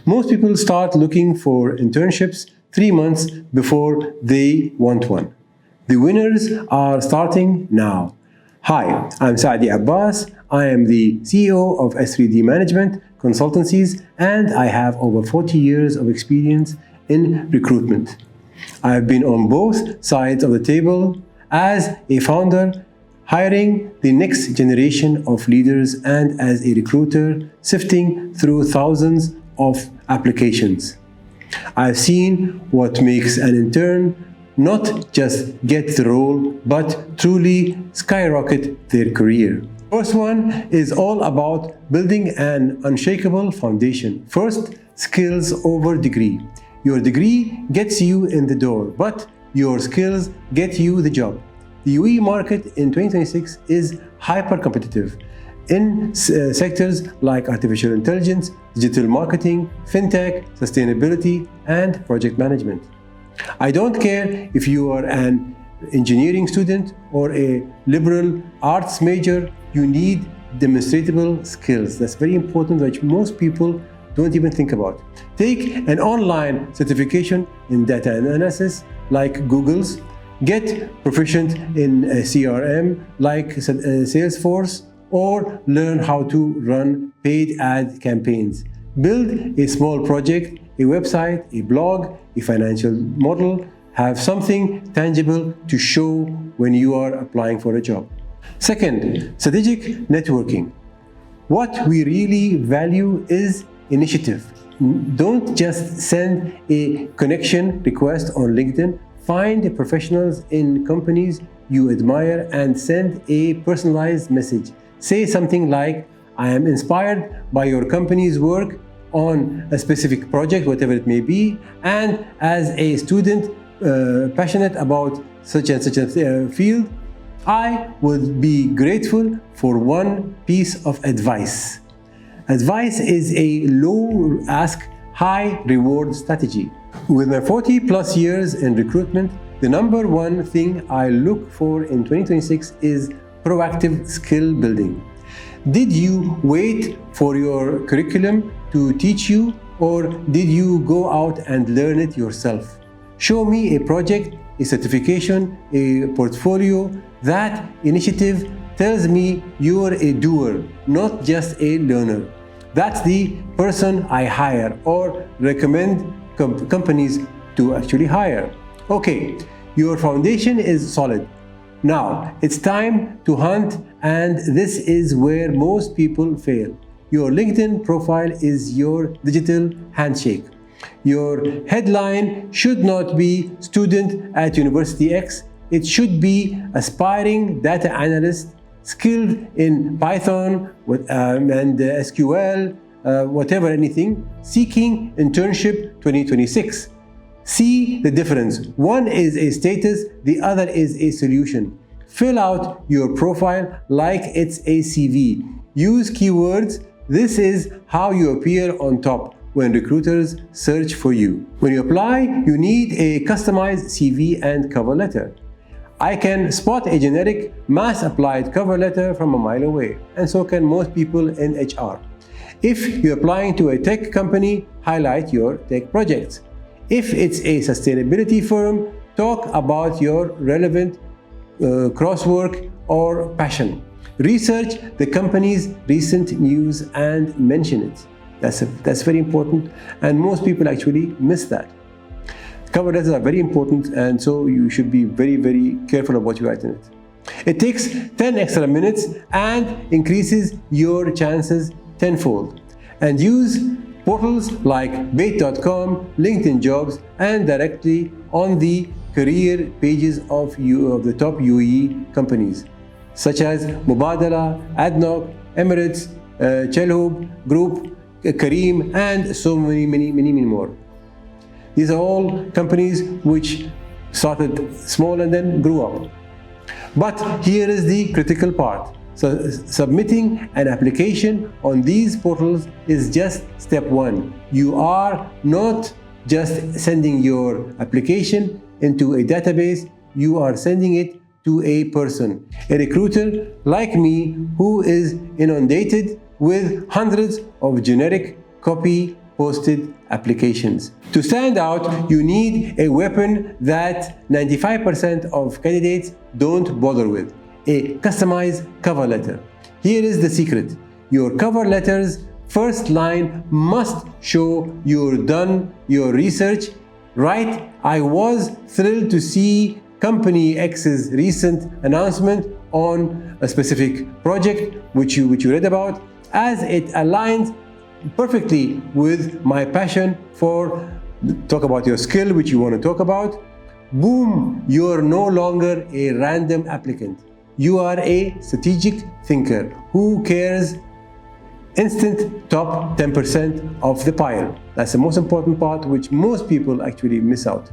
Most people start looking for internships 3 months before they want one. The winners are starting now. Hi, I'm Saad Abbas. I am the CEO of S3D Management Consultancies, and I have over 40 years of experience in recruitment. I have been on both sides of the table as a founder, hiring the next generation of leaders, and as a recruiter, sifting through thousands of applications. I've seen what makes an intern not just get the role, but truly skyrocket their career. First one is all about building an unshakable foundation. First, skills over degree. Your degree gets you in the door, but your skills get you the job. The UAE market in 2026 is hyper-competitive in sectors like artificial intelligence, digital marketing, fintech, sustainability, and project management. I don't care if you are an engineering student or a liberal arts major, you need demonstrable skills. That's very important, which most people don't even think about. Take an online certification in data analysis like Google's. Get proficient in CRM like Salesforce, or learn how to run paid ad campaigns. Build a small project, a website, a blog, a financial model. Have something tangible to show when you are applying for a job. Second, strategic networking. What we really value is initiative. Don't just send a connection request on LinkedIn. Find professionals in companies you admire and send a personalized message. Say something like, I am inspired by your company's work on a specific project, whatever it may be, and as a student passionate about such and such a field, I would be grateful for one piece of advice. Advice is a low ask, high reward strategy. With my 40 plus years in recruitment, the number one thing I look for in 2026 is proactive skill building. Did you wait for your curriculum to teach you, or did you go out and learn it yourself? Show me a project, a certification, a portfolio. That initiative tells me you're a doer, not just a learner. That's the person I hire or recommend companies to actually hire. Okay, your foundation is solid. Now, it's time to hunt, and this is where most people fail. Your LinkedIn profile is your digital handshake. Your headline should not be student at University X. It should be aspiring data analyst, skilled in Python and SQL, whatever, anything, seeking internship 2026. See the difference. One is a status, the other is a solution. Fill out your profile like it's a CV. Use keywords. This is how you appear on top when recruiters search for you. When you apply, you need a customized CV and cover letter. I can spot a generic mass-applied cover letter from a mile away, and so can most people in HR. If you're applying to a tech company, highlight your tech projects. If it's a sustainability firm, talk about your relevant crosswork or passion. Research the company's recent news and mention it. That's very important, and most people actually miss that. Cover letters are very important, and so you should be very, very careful of what you write in it. It takes 10 extra minutes and increases your chances tenfold. And use portals like bait.com, LinkedIn Jobs, and directly on the career pages of the top UAE companies, such as Mubadala, ADNOC, Emirates, Chelhoub Group, Kareem, and so many more. These are all companies which started small and then grew up. But here is the critical part. So submitting an application on these portals is just step one. You are not just sending your application into a database, you are sending it to a person, a recruiter like me who is inundated with hundreds of generic copy posted applications. To stand out, you need a weapon that 95% of candidates don't bother with: a customized cover letter. Here is the secret. Your cover letter's first line must show you've done your research. Right? I was thrilled to see Company X's recent announcement on a specific project which you read about, as it aligns perfectly with my passion for talk about your skill which you want to talk about. Boom, you're no longer a random applicant. You are a strategic thinker who cares. Instant top 10% of the pile. That's the most important part, which most people actually miss out.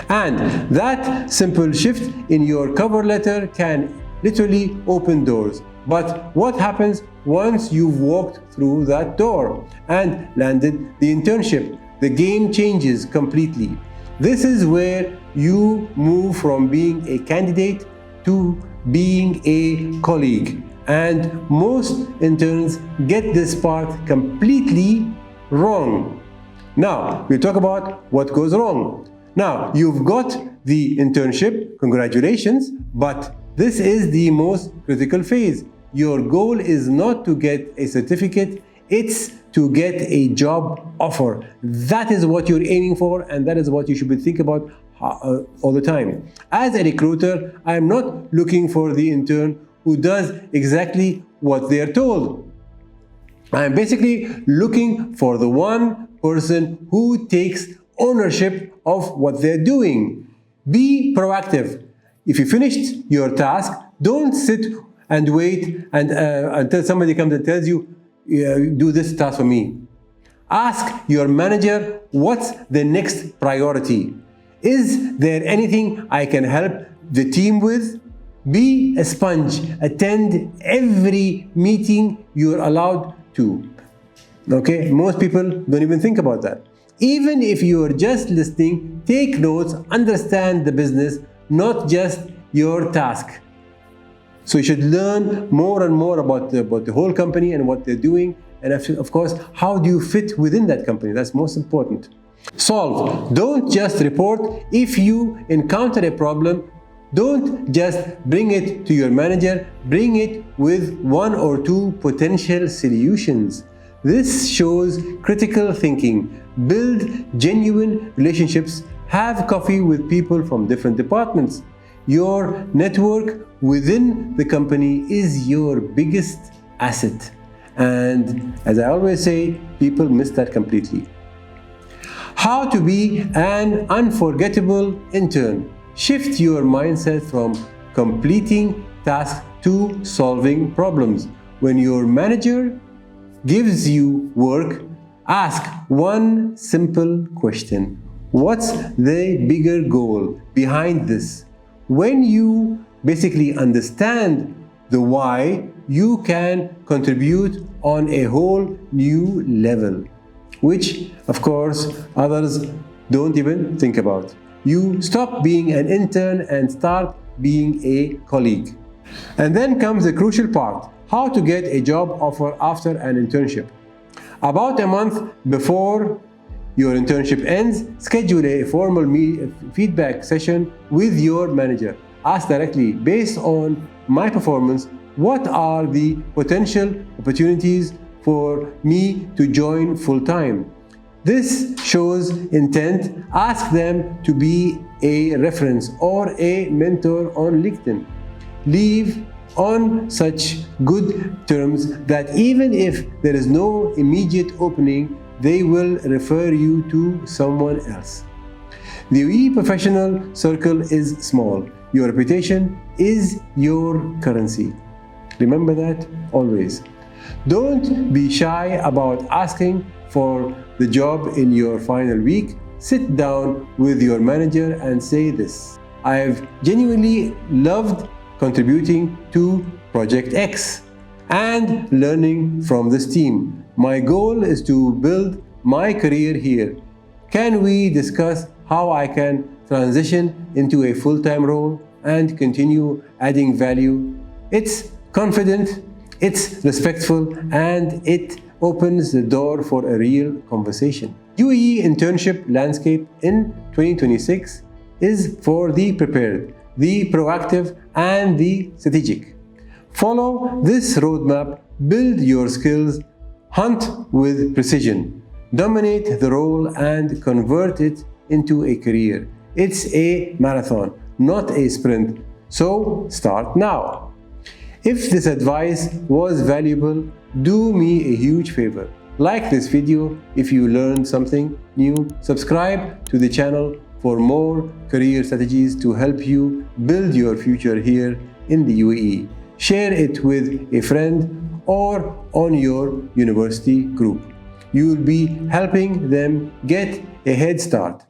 And that simple shift in your cover letter can literally open doors. But what happens once you've walked through that door and landed the internship? The game changes completely. This is where you move from being a candidate to being a colleague. And most interns get this part completely wrong. Now, we talk about what goes wrong. Now, you've got the internship, congratulations, but this is the most critical phase. Your goal is not to get a certificate, it's to get a job offer. That is what you're aiming for, and that is what you should be thinking about all the time. As a recruiter, I am not looking for the intern who does exactly what they're told. I am basically looking for the one person who takes ownership of what they're doing. Be proactive. If you finished your task, don't sit and wait until somebody comes and tells you, do this task for me. Ask your manager, what's the next priority? Is there anything I can help the team with? Be a sponge. Attend every meeting you're allowed to. Okay? Most people don't even think about that. Even if you're just listening, take notes, understand the business, not just your task. So you should learn more and more about the whole company and what they're doing, and of course, how do you fit within that company? That's most important. Solve. Don't just report. If you encounter a problem, don't just bring it to your manager, bring it with one or two potential solutions. This shows critical thinking. Build genuine relationships. Have coffee with people from different departments. Your network within the company is your biggest asset. And as I always say, people miss that completely. How to be an unforgettable intern. Shift your mindset from completing tasks to solving problems. When your manager gives you work, ask one simple question. What's the bigger goal behind this? When you basically understand the why, you can contribute on a whole new level, which of course others don't even think about. You stop being an intern and start being a colleague. And then comes the crucial part: how to get a job offer after an internship. About a month before your internship ends, schedule a formal feedback session with your manager. Ask directly, based on my performance, what are the potential opportunities for me to join full-time? This shows intent. Ask them to be a reference or a mentor on LinkedIn. Leave on such good terms that even if there is no immediate opening, they will refer you to someone else. The UAE professional circle is small. Your reputation is your currency. Remember that always. Don't be shy about asking for the job in your final week. Sit down with your manager and say this: I've genuinely loved contributing to Project X and learning from this team. My goal is to build my career here. Can we discuss how I can transition into a full-time role and continue adding value? It's confident, it's respectful, and it opens the door for a real conversation. UAE internship landscape in 2026 is for the prepared, the proactive, and the strategic. Follow this roadmap, build your skills, hunt with precision, dominate the role, and convert it into a career. It's a marathon, not a sprint. So start now. If this advice was valuable, do me a huge favor. Like this video if you learned something new. Subscribe to the channel for more career strategies to help you build your future here in the UAE. Share it with a friend or on your university group. You will be helping them get a head start.